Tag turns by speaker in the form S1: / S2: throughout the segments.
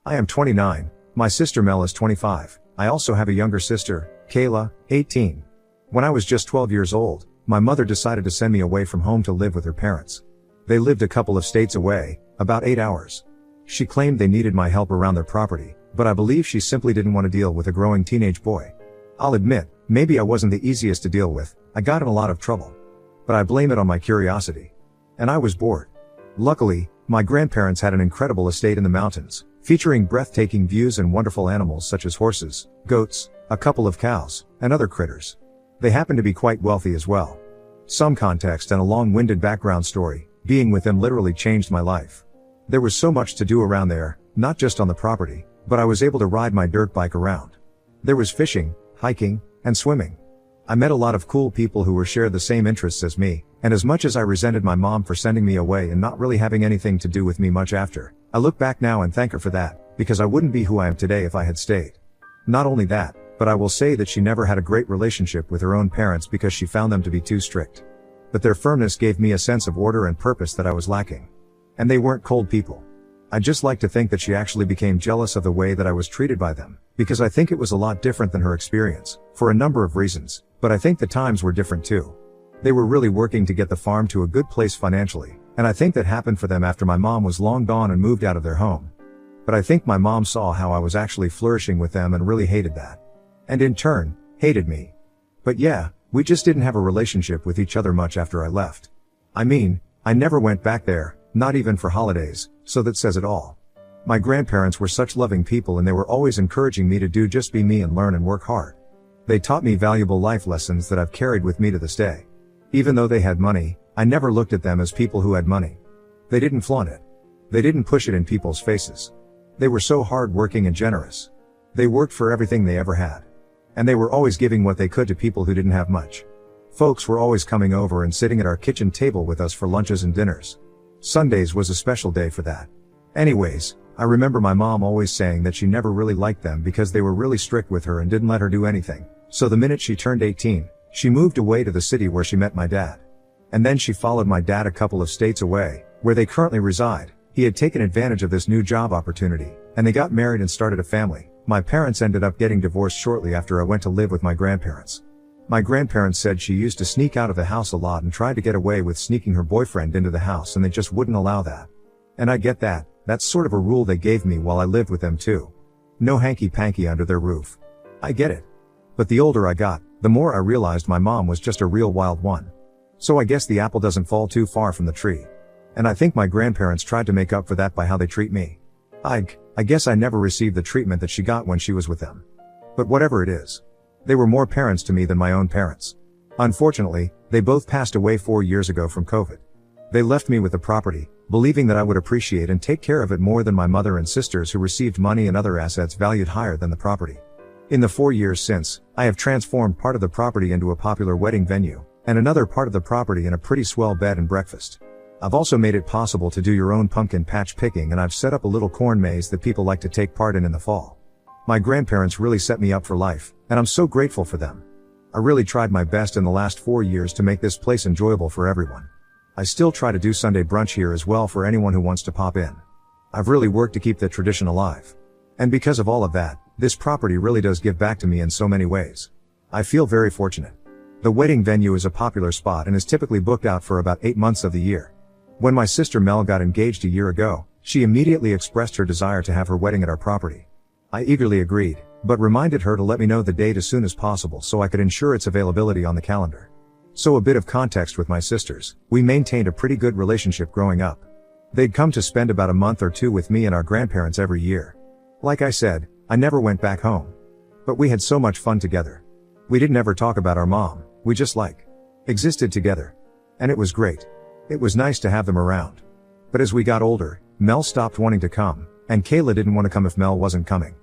S1: I am 29. My sister Mel is 25. I also have a younger sister, Kayla, 18. When I was just 12 years old, my mother decided to send me away from home to live with her parents. They lived a couple of states away, about 8 hours. She claimed they needed my help around their property, but I believe she simply didn't want to deal with a growing teenage boy. I'll admit, maybe I wasn't the easiest to deal with. I got in a lot of trouble. But I blame it on my curiosity. And I was bored. Luckily, my grandparents had an incredible estate in the mountains, featuring breathtaking views and wonderful animals such as horses, goats, a couple of cows, and other critters. They happened to be quite wealthy as well. Some context and a long-winded background story, being with them literally changed my life. There was so much to do around there, not just on the property, but I was able to ride my dirt bike around. There was fishing, hiking, and swimming. I met a lot of cool people who shared the same interests as me, and as much as I resented my mom for sending me away and not really having anything to do with me much after, I look back now and thank her for that, because I wouldn't be who I am today if I had stayed. Not only that, but I will say that she never had a great relationship with her own parents because she found them to be too strict. But their firmness gave me a sense of order and purpose that I was lacking. And they weren't cold people. I just like to think that she actually became jealous of the way that I was treated by them, because I think it was a lot different than her experience, for a number of reasons, but I think the times were different too. They were really working to get the farm to a good place financially, and I think that happened for them after my mom was long gone and moved out of their home. But I think my mom saw how I was actually flourishing with them and really hated that. And in turn, hated me. But yeah, we just didn't have a relationship with each other much after I left. I mean, I never went back there, not even for holidays, so that says it all. My grandparents were such loving people and they were always encouraging me to just be me and learn and work hard. They taught me valuable life lessons that I've carried with me to this day. Even though they had money, I never looked at them as people who had money. They didn't flaunt it. They didn't push it in people's faces. They were so hardworking and generous. They worked for everything they ever had. And they were always giving what they could to people who didn't have much. Folks were always coming over and sitting at our kitchen table with us for lunches and dinners. Sundays was a special day for that. Anyways, I remember my mom always saying that she never really liked them because they were really strict with her and didn't let her do anything. So the minute she turned 18, she moved away to the city where she met my dad. And then she followed my dad a couple of states away, where they currently reside. He had taken advantage of this new job opportunity, and they got married and started a family. My parents ended up getting divorced shortly after I went to live with my grandparents. My grandparents said she used to sneak out of the house a lot and tried to get away with sneaking her boyfriend into the house and they just wouldn't allow that. And I get that, that's sort of a rule they gave me while I lived with them too. No hanky-panky under their roof. I get it. But the older I got, the more I realized my mom was just a real wild one. So I guess the apple doesn't fall too far from the tree. And I think my grandparents tried to make up for that by how they treat me. I guess I never received the treatment that she got when she was with them. But whatever it is. They were more parents to me than my own parents. Unfortunately, they both passed away 4 years ago from COVID. They left me with the property, believing that I would appreciate and take care of it more than my mother and sisters who received money and other assets valued higher than the property. In the 4 years since, I have transformed part of the property into a popular wedding venue, and another part of the property in a pretty swell bed and breakfast. I've also made it possible to do your own pumpkin patch picking and I've set up a little corn maze that people like to take part in the fall. My grandparents really set me up for life, and I'm so grateful for them. I really tried my best in the last 4 years to make this place enjoyable for everyone. I still try to do Sunday brunch here as well for anyone who wants to pop in. I've really worked to keep that tradition alive. And because of all of that, this property really does give back to me in so many ways. I feel very fortunate. The wedding venue is a popular spot and is typically booked out for about 8 months of the year. When my sister Mel got engaged a year ago, she immediately expressed her desire to have her wedding at our property. I eagerly agreed, but reminded her to let me know the date as soon as possible so I could ensure its availability on the calendar. So a bit of context with my sisters, we maintained a pretty good relationship growing up. They'd come to spend about a month or two with me and our grandparents every year. Like I said, I never went back home. But we had so much fun together. We didn't ever talk about our mom, we just existed together. And it was great. It was nice to have them around. But as we got older, Mel stopped wanting to come, and Kayla didn't want to come if Mel wasn't coming.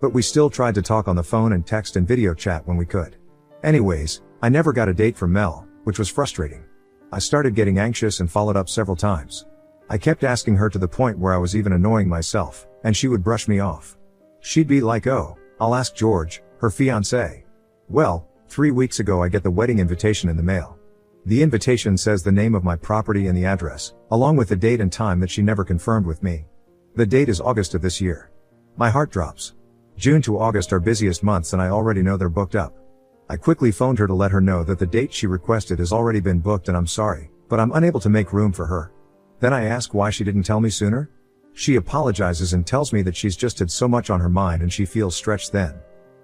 S1: But we still tried to talk on the phone and text and video chat when we could. Anyways, I never got a date from Mel, which was frustrating. I started getting anxious and followed up several times. I kept asking her to the point where I was even annoying myself, and she would brush me off. She'd be like, "Oh, I'll ask George, her fiancé." Well, 3 weeks ago I get the wedding invitation in the mail. The invitation says the name of my property and the address, along with the date and time that she never confirmed with me. The date is August of this year. My heart drops. June to August are busiest months and I already know they're booked up. I quickly phoned her to let her know that the date she requested has already been booked and I'm sorry, but I'm unable to make room for her. Then I ask why she didn't tell me sooner. She apologizes and tells me that she's just had so much on her mind and she feels stretched then.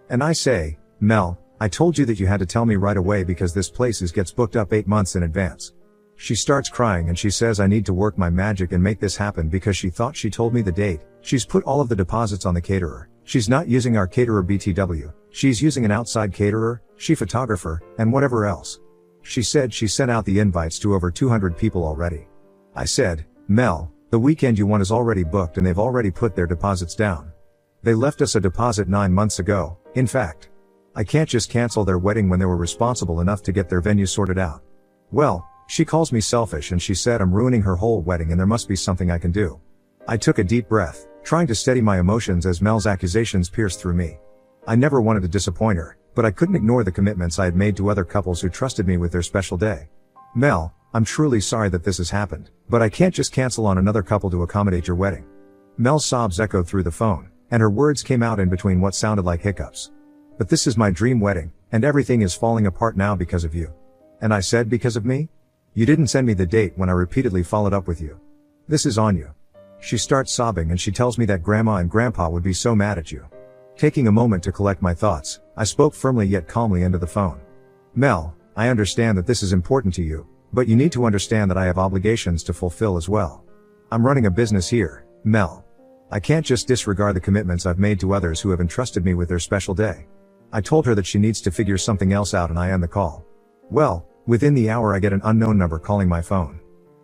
S1: And I say, Mel, I told you that you had to tell me right away because this place gets booked up 8 months in advance. She starts crying and she says I need to work my magic and make this happen because she thought she told me the date. She's put all of the deposits on the caterer. She's not using our caterer BTW. She's using an outside caterer, photographer, and whatever else. She said she sent out the invites to over 200 people already. I said, Mel, the weekend you want is already booked and they've already put their deposits down. They left us a deposit 9 months ago, in fact. I can't just cancel their wedding when they were responsible enough to get their venue sorted out. Well, she calls me selfish and she said I'm ruining her whole wedding and there must be something I can do. I took a deep breath, trying to steady my emotions as Mel's accusations pierced through me. I never wanted to disappoint her, but I couldn't ignore the commitments I had made to other couples who trusted me with their special day. Mel, I'm truly sorry that this has happened, but I can't just cancel on another couple to accommodate your wedding. Mel's sobs echoed through the phone, and her words came out in between what sounded like hiccups. But this is my dream wedding, and everything is falling apart now because of you. And I said because of me? You didn't send me the date when I repeatedly followed up with you. This is on you. She starts sobbing and she tells me that Grandma and Grandpa would be so mad at you. Taking a moment to collect my thoughts, I spoke firmly yet calmly into the phone. Mel, I understand that this is important to you, but you need to understand that I have obligations to fulfill as well. I'm running a business here, Mel. I can't just disregard the commitments I've made to others who have entrusted me with their special day. I told her that she needs to figure something else out and I end the call. Well, within the hour I get an unknown number calling my phone.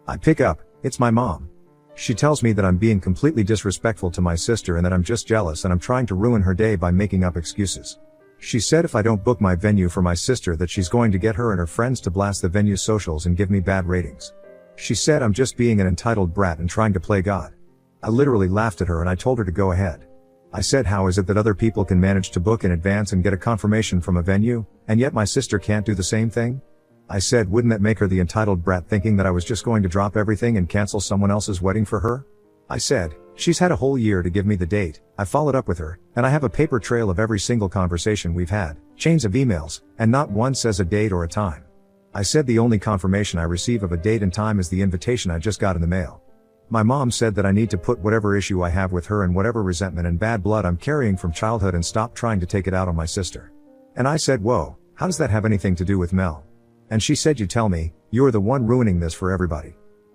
S1: I pick up, it's my mom. She tells me that I'm being completely disrespectful to my sister and that I'm just jealous and I'm trying to ruin her day by making up excuses. She said if I don't book my venue for my sister that she's going to get her and her friends to blast the venue socials and give me bad ratings. She said I'm just being an entitled brat and trying to play God. I literally laughed at her and I told her to go ahead. I said how is it that other people can manage to book in advance and get a confirmation from a venue, and yet my sister can't do the same thing? I said wouldn't that make her the entitled brat thinking that I was just going to drop everything and cancel someone else's wedding for her? I said, she's had a whole year to give me the date. I followed up with her, and I have a paper trail of every single conversation we've had, chains of emails, and not one says a date or a time. I said the only confirmation I receive of a date and time is the invitation I just got in the mail. My mom said that I need to put whatever issue I have with her and whatever resentment and bad blood I'm carrying from childhood and stop trying to take it out on my sister. And I said, whoa, how does that have anything to do with Mel? And she said, you tell me, you're the one ruining this for everybody.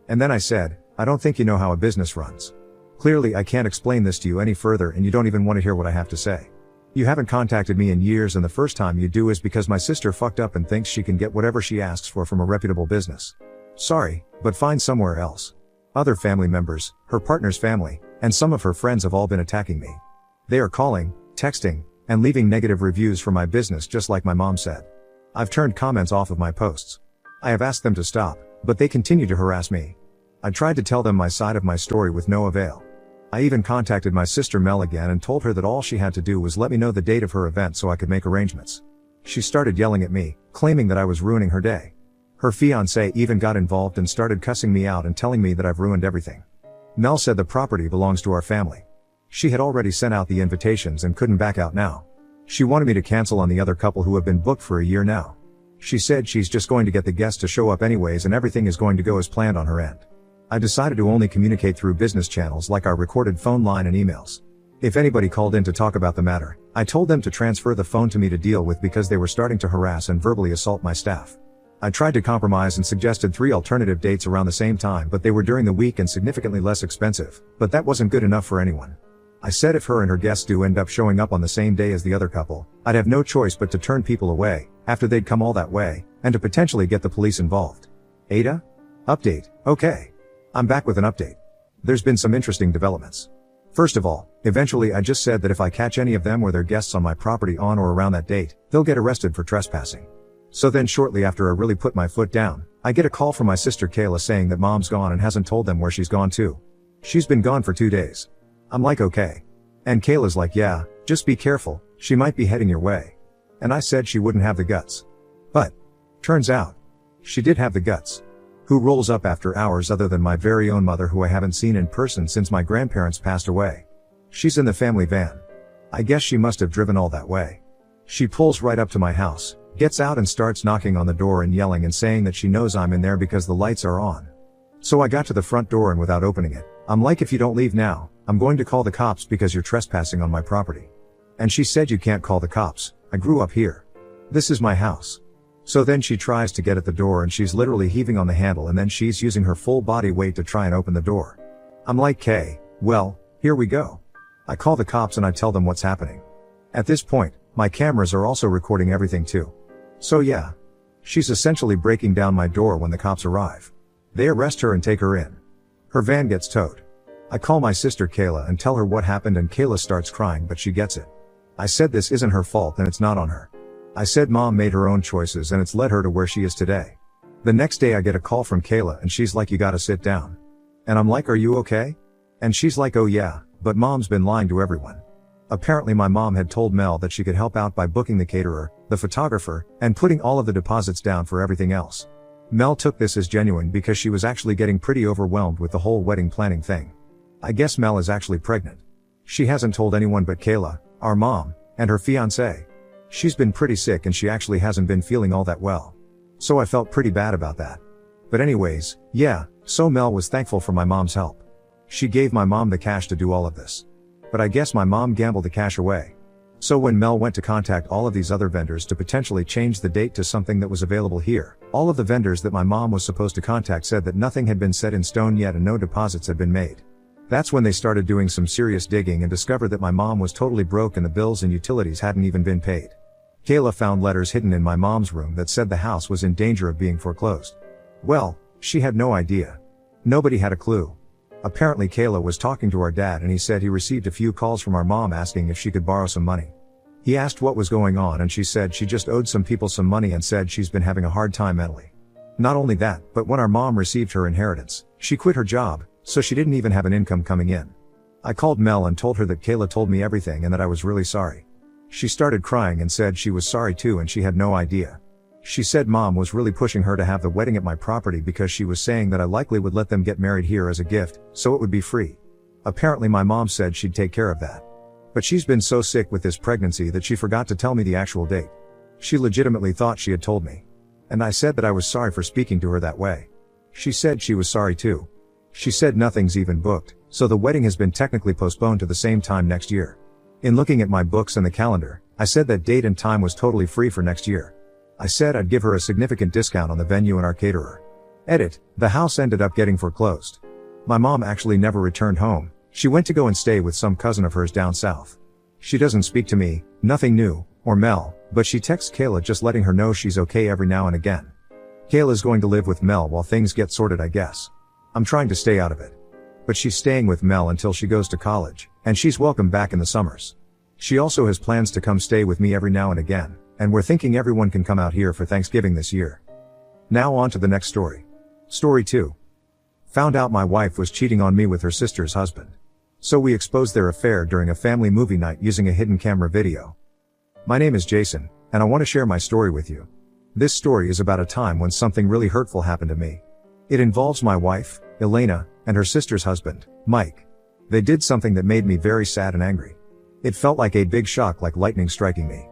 S1: And then I said, I don't think you know how a business runs. Clearly I can't explain this to you any further and you don't even want to hear what I have to say. You haven't contacted me in years and the first time you do is because my sister fucked up and thinks she can get whatever she asks for from a reputable business. Sorry, but find somewhere else. Other family members, her partner's family, and some of her friends have all been attacking me. They are calling, texting, and leaving negative reviews for my business just like my mom said. I've turned comments off of my posts. I have asked them to stop, but they continue to harass me. I tried to tell them my side of my story with no avail. I even contacted my sister Mel again and told her that all she had to do was let me know the date of her event so I could make arrangements. She started yelling at me, claiming that I was ruining her day. Her fiancé even got involved and started cussing me out and telling me that I've ruined everything. Mel said the property belongs to our family. She had already sent out the invitations and couldn't back out now. She wanted me to cancel on the other couple who have been booked for a year now. She said she's just going to get the guests to show up anyways and everything is going to go as planned on her end. I decided to only communicate through business channels like our recorded phone line and emails. If anybody called in to talk about the matter, I told them to transfer the phone to me to deal with because they were starting to harass and verbally assault my staff. I tried to compromise and suggested 3 alternative dates around the same time, but they were during the week and significantly less expensive, but that wasn't good enough for anyone. I said if her and her guests do end up showing up on the same day as the other couple, I'd have no choice but to turn people away, after they'd come all that way, and to potentially get the police involved. Ada? Update. Okay. I'm back with an update. There's been some interesting developments. First of all, eventually I just said that if I catch any of them or their guests on my property on or around that date, they'll get arrested for trespassing. So then shortly after I really put my foot down, I get a call from my sister Kayla saying that mom's gone and hasn't told them where she's gone to. She's been gone for 2 days. I'm like okay. And Kayla's like yeah, just be careful, she might be heading your way. And I said she wouldn't have the guts. But, turns out, she did have the guts. Who rolls up after hours other than my very own mother who I haven't seen in person since my grandparents passed away. She's in the family van. I guess she must have driven all that way. She pulls right up to my house, gets out and starts knocking on the door and yelling and saying that she knows I'm in there because the lights are on. So I got to the front door and without opening it, I'm like, if you don't leave now, I'm going to call the cops because you're trespassing on my property. And she said, you can't call the cops. I grew up here. This is my house. So then she tries to get at the door and she's literally heaving on the handle and then she's using her full body weight to try and open the door. I'm like, "Okay, well, here we go." I call the cops and I tell them what's happening. At this point, my cameras are also recording everything too. So yeah. She's essentially breaking down my door when the cops arrive. They arrest her and take her in. Her van gets towed. I call my sister Kayla and tell her what happened and Kayla starts crying but she gets it. I said this isn't her fault and it's not on her. I said mom made her own choices and it's led her to where she is today. The next day I get a call from Kayla and she's like, "You gotta sit down." And I'm like, "Are you okay?" And she's like, "Oh yeah, but mom's been lying to everyone." Apparently my mom had told Mel that she could help out by booking the caterer, the photographer, and putting all of the deposits down for everything else. Mel took this as genuine because she was actually getting pretty overwhelmed with the whole wedding planning thing. I guess Mel is actually pregnant. She hasn't told anyone but Kayla, our mom, and her fiancé. She's been pretty sick and she actually hasn't been feeling all that well. So I felt pretty bad about that. But anyways, yeah, so Mel was thankful for my mom's help. She gave my mom the cash to do all of this. But I guess my mom gambled the cash away. So when Mel went to contact all of these other vendors to potentially change the date to something that was available here, all of the vendors that my mom was supposed to contact said that nothing had been set in stone yet and no deposits had been made. That's when they started doing some serious digging and discovered that my mom was totally broke and the bills and utilities hadn't even been paid. Kayla found letters hidden in my mom's room that said the house was in danger of being foreclosed. Well, she had no idea. Nobody had a clue. Apparently Kayla was talking to our dad and he said he received a few calls from our mom asking if she could borrow some money. He asked what was going on and she said she just owed some people some money and said she's been having a hard time mentally. Not only that, but when our mom received her inheritance, she quit her job, so she didn't even have an income coming in. I called Mel and told her that Kayla told me everything and that I was really sorry. She started crying and said she was sorry too and she had no idea. She said mom was really pushing her to have the wedding at my property because she was saying that I likely would let them get married here as a gift, so it would be free. Apparently my mom said she'd take care of that. But she's been so sick with this pregnancy that she forgot to tell me the actual date. She legitimately thought she had told me. And I said that I was sorry for speaking to her that way. She said she was sorry too. She said nothing's even booked, so the wedding has been technically postponed to the same time next year. In looking at my books and the calendar, I said that date and time was totally free for next year. I said I'd give her a significant discount on the venue and our caterer. Edit, the house ended up getting foreclosed. My mom actually never returned home. She went to go and stay with some cousin of hers down south. She doesn't speak to me, nothing new, or Mel, but she texts Kayla just letting her know she's okay every now and again. Kayla's going to live with Mel while things get sorted, I guess. I'm trying to stay out of it. But she's staying with Mel until she goes to college, and she's welcome back in the summers. She also has plans to come stay with me every now and again, and we're thinking everyone can come out here for Thanksgiving this year. Now on to the next story. Story 2. Found out my wife was cheating on me with her sister's husband. So we exposed their affair during a family movie night using a hidden camera video. My name is Jason, and I want to share my story with you. This story is about a time when something really hurtful happened to me. It involves my wife, Elena, and her sister's husband, Mike. They did something that made me very sad and angry. It felt like a big shock, like lightning striking me.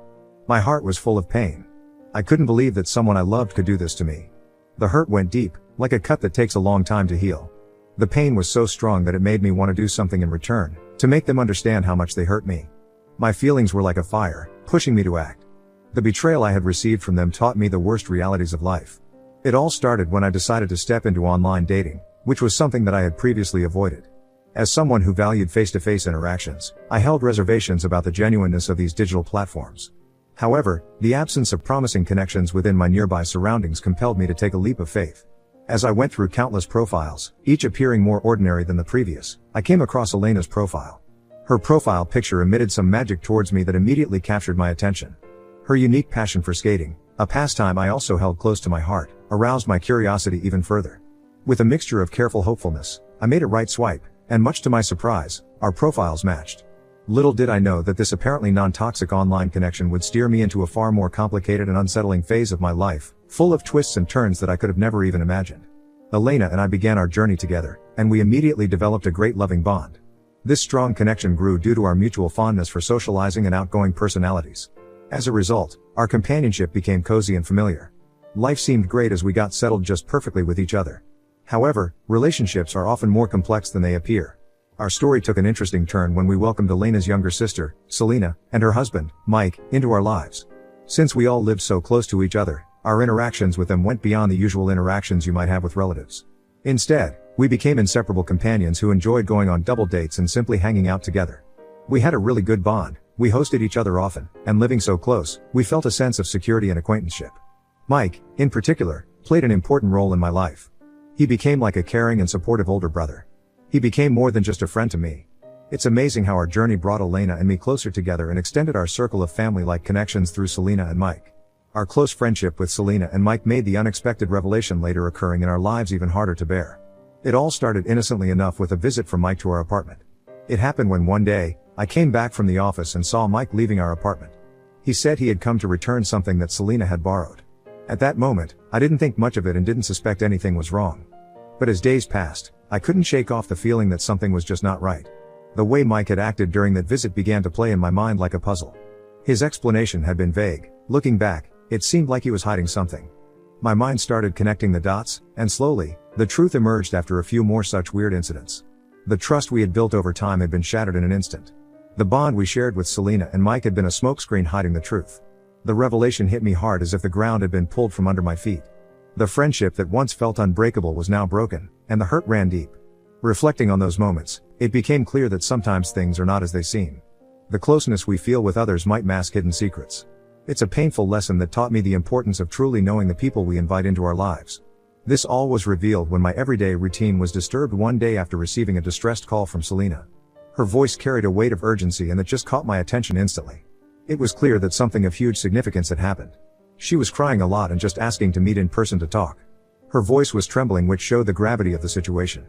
S1: My heart was full of pain. I couldn't believe that someone I loved could do this to me. The hurt went deep, like a cut that takes a long time to heal. The pain was so strong that it made me want to do something in return, to make them understand how much they hurt me. My feelings were like a fire, pushing me to act. The betrayal I had received from them taught me the worst realities of life. It all started when I decided to step into online dating, which was something that I had previously avoided. As someone who valued face-to-face interactions, I held reservations about the genuineness of these digital platforms. However, the absence of promising connections within my nearby surroundings compelled me to take a leap of faith. As I went through countless profiles, each appearing more ordinary than the previous, I came across Elena's profile. Her profile picture emitted some magic towards me that immediately captured my attention. Her unique passion for skating, a pastime I also held close to my heart, aroused my curiosity even further. With a mixture of careful hopefulness, I made a right swipe, and much to my surprise, our profiles matched. Little did I know that this apparently non-toxic online connection would steer me into a far more complicated and unsettling phase of my life, full of twists and turns that I could have never even imagined. Elena and I began our journey together, and we immediately developed a great loving bond. This strong connection grew due to our mutual fondness for socializing and outgoing personalities. As a result, our companionship became cozy and familiar. Life seemed great as we got settled just perfectly with each other. However, relationships are often more complex than they appear. Our story took an interesting turn when we welcomed Elena's younger sister, Selena, and her husband, Mike, into our lives. Since we all lived so close to each other, our interactions with them went beyond the usual interactions you might have with relatives. Instead, we became inseparable companions who enjoyed going on double dates and simply hanging out together. We had a really good bond, we hosted each other often, and living so close, we felt a sense of security and acquaintanceship. Mike, in particular, played an important role in my life. He became like a caring and supportive older brother. He became more than just a friend to me. It's amazing how our journey brought Elena and me closer together and extended our circle of family-like connections through Selena and Mike. Our close friendship with Selena and Mike made the unexpected revelation later occurring in our lives even harder to bear. It all started innocently enough with a visit from Mike to our apartment. It happened when one day, I came back from the office and saw Mike leaving our apartment. He said he had come to return something that Selena had borrowed. At that moment, I didn't think much of it and didn't suspect anything was wrong. But as days passed, I couldn't shake off the feeling that something was just not right. The way Mike had acted during that visit began to play in my mind like a puzzle. His explanation had been vague. Looking back, it seemed like he was hiding something. My mind started connecting the dots, and slowly, the truth emerged after a few more such weird incidents. The trust we had built over time had been shattered in an instant. The bond we shared with Selena and Mike had been a smokescreen hiding the truth. The revelation hit me hard as if the ground had been pulled from under my feet. The friendship that once felt unbreakable was now broken, and the hurt ran deep. Reflecting on those moments, it became clear that sometimes things are not as they seem. The closeness we feel with others might mask hidden secrets. It's a painful lesson that taught me the importance of truly knowing the people we invite into our lives. This all was revealed when my everyday routine was disturbed one day after receiving a distressed call from Selena. Her voice carried a weight of urgency and that just caught my attention instantly. It was clear that something of huge significance had happened. She was crying a lot and just asking to meet in person to talk. Her voice was trembling, which showed the gravity of the situation.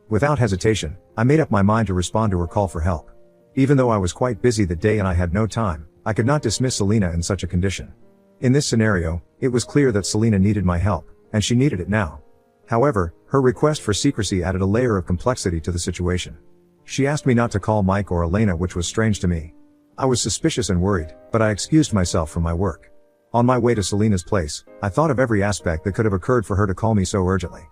S1: Without hesitation, I made up my mind to respond to her call for help. Even though I was quite busy that day and I had no time, I could not dismiss Selena in such a condition. In this scenario, it was clear that Selena needed my help, and she needed it now. However, her request for secrecy added a layer of complexity to the situation. She asked me not to call Mike or Elena, which was strange to me. I was suspicious and worried, but I excused myself from my work. On my way to Selena's place, I thought of every aspect that could have occurred for her to call me so urgently.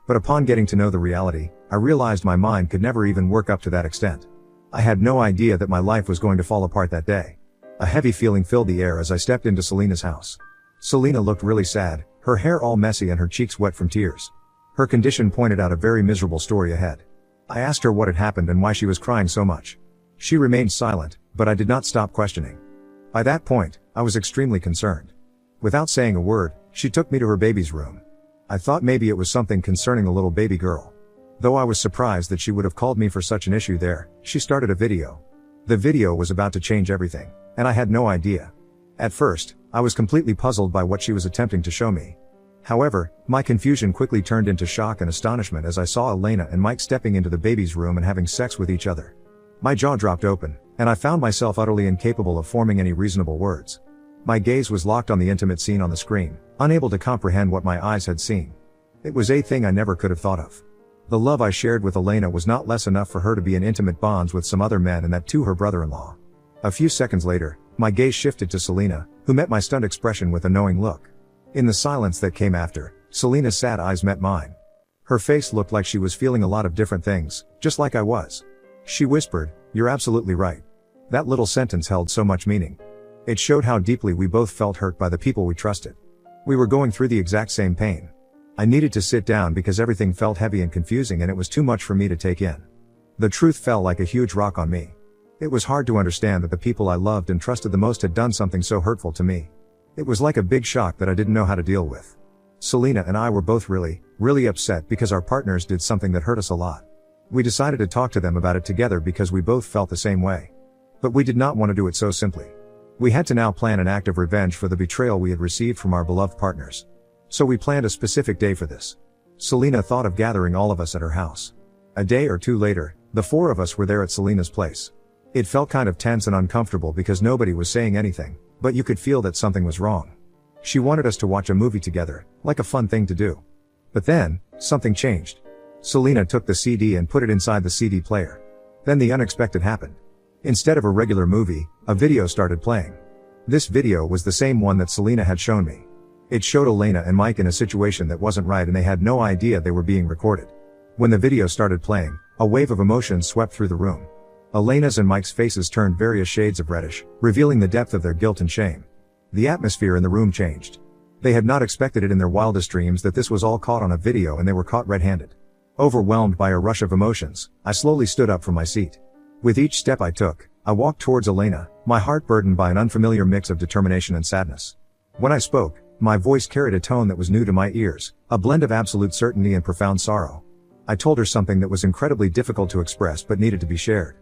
S1: But upon getting to know the reality, I realized my mind could never even work up to that extent. I had no idea that my life was going to fall apart that day. A heavy feeling filled the air as I stepped into Selena's house. Selena looked really sad, her hair all messy and her cheeks wet from tears. Her condition pointed out a very miserable story ahead. I asked her what had happened and why she was crying so much. She remained silent, but I did not stop questioning. By that point, I was extremely concerned. Without saying a word, she took me to her baby's room. I thought maybe it was something concerning the little baby girl. Though I was surprised that she would have called me for such an issue there, she started a video. The video was about to change everything, and I had no idea. At first, I was completely puzzled by what she was attempting to show me. However, my confusion quickly turned into shock and astonishment as I saw Elena and Mike stepping into the baby's room and having sex with each other. My jaw dropped open, and I found myself utterly incapable of forming any reasonable words. My gaze was locked on the intimate scene on the screen, unable to comprehend what my eyes had seen. It was a thing I never could have thought of. The love I shared with Elena was not less enough for her to be in intimate bonds with some other men, and that too her brother-in-law. A few seconds later, my gaze shifted to Selena, who met my stunned expression with a knowing look. In the silence that came after, Selena's sad eyes met mine. Her face looked like she was feeling a lot of different things, just like I was. She whispered, "You're absolutely right." That little sentence held so much meaning. It showed how deeply we both felt hurt by the people we trusted. We were going through the exact same pain. I needed to sit down because everything felt heavy and confusing, and it was too much for me to take in. The truth fell like a huge rock on me. It was hard to understand that the people I loved and trusted the most had done something so hurtful to me. It was like a big shock that I didn't know how to deal with. Selena and I were both really upset because our partners did something that hurt us a lot. We decided to talk to them about it together because we both felt the same way. But we did not want to do it so simply. We had to now plan an act of revenge for the betrayal we had received from our beloved partners. So we planned a specific day for this. Selena thought of gathering all of us at her house. A day or two later, the four of us were there at Selena's place. It felt kind of tense and uncomfortable because nobody was saying anything, but you could feel that something was wrong. She wanted us to watch a movie together, like a fun thing to do. But then, something changed. Selena took the CD and put it inside the CD player. Then the unexpected happened. Instead of a regular movie, a video started playing. This video was the same one that Selena had shown me. It showed Elena and Mike in a situation that wasn't right and they had no idea they were being recorded. When the video started playing, a wave of emotions swept through the room. Elena's and Mike's faces turned various shades of reddish, revealing the depth of their guilt and shame. The atmosphere in the room changed. They had not expected it in their wildest dreams that this was all caught on a video and they were caught red-handed. Overwhelmed by a rush of emotions, I slowly stood up from my seat. With each step I took, I walked towards Elena, my heart burdened by an unfamiliar mix of determination and sadness. When I spoke, my voice carried a tone that was new to my ears, a blend of absolute certainty and profound sorrow. I told her something that was incredibly difficult to express but needed to be shared.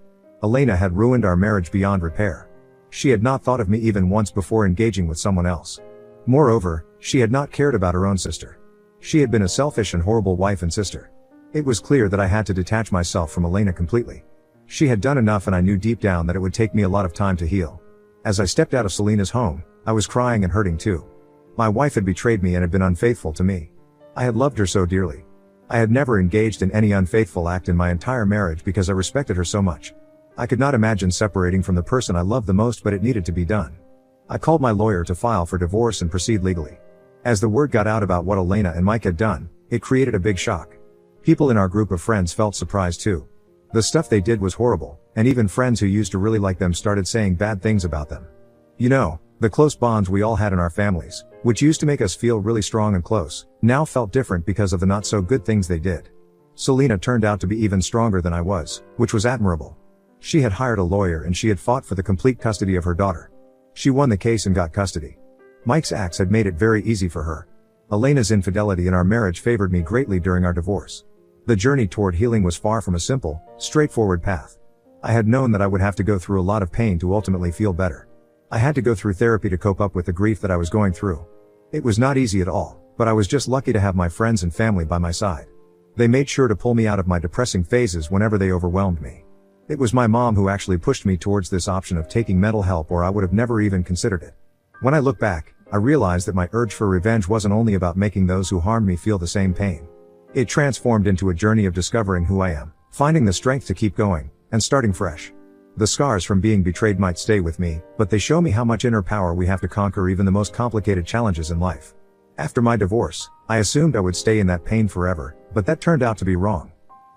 S1: Elena had ruined our marriage beyond repair. She had not thought of me even once before engaging with someone else. Moreover, she had not cared about her own sister. She had been a selfish and horrible wife and sister. It was clear that I had to detach myself from Elena completely. She had done enough and I knew deep down that it would take me a lot of time to heal. As I stepped out of Selena's home, I was crying and hurting too. My wife had betrayed me and had been unfaithful to me. I had loved her so dearly. I had never engaged in any unfaithful act in my entire marriage because I respected her so much. I could not imagine separating from the person I loved the most, but it needed to be done. I called my lawyer to file for divorce and proceed legally. As the word got out about what Elena and Mike had done, it created a big shock. People in our group of friends felt surprised too. The stuff they did was horrible, and even friends who used to really like them started saying bad things about them. You know, the close bonds we all had in our families, which used to make us feel really strong and close, now felt different because of the not so good things they did. Selena turned out to be even stronger than I was, which was admirable. She had hired a lawyer and she had fought for the complete custody of her daughter. She won the case and got custody. Mike's acts had made it very easy for her. Elena's infidelity in our marriage favored me greatly during our divorce. The journey toward healing was far from a simple, straightforward path. I had known that I would have to go through a lot of pain to ultimately feel better. I had to go through therapy to cope up with the grief that I was going through. It was not easy at all, but I was just lucky to have my friends and family by my side. They made sure to pull me out of my depressing phases whenever they overwhelmed me. It was my mom who actually pushed me towards this option of taking mental help, or I would have never even considered it. When I look back, I realized that my urge for revenge wasn't only about making those who harmed me feel the same pain. It transformed into a journey of discovering who I am, finding the strength to keep going, and starting fresh. The scars from being betrayed might stay with me, but they show me how much inner power we have to conquer even the most complicated challenges in life. After my divorce, I assumed I would stay in that pain forever, but that turned out to be wrong.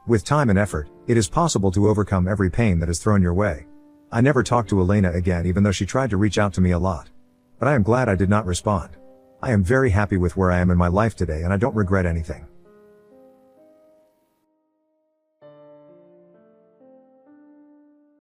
S1: With time and effort, it is possible to overcome every pain that is thrown your way. I never talked to Elena again, even though she tried to reach out to me a lot. But I am glad I did not respond. I am very happy with where I am in my life today and I don't regret anything.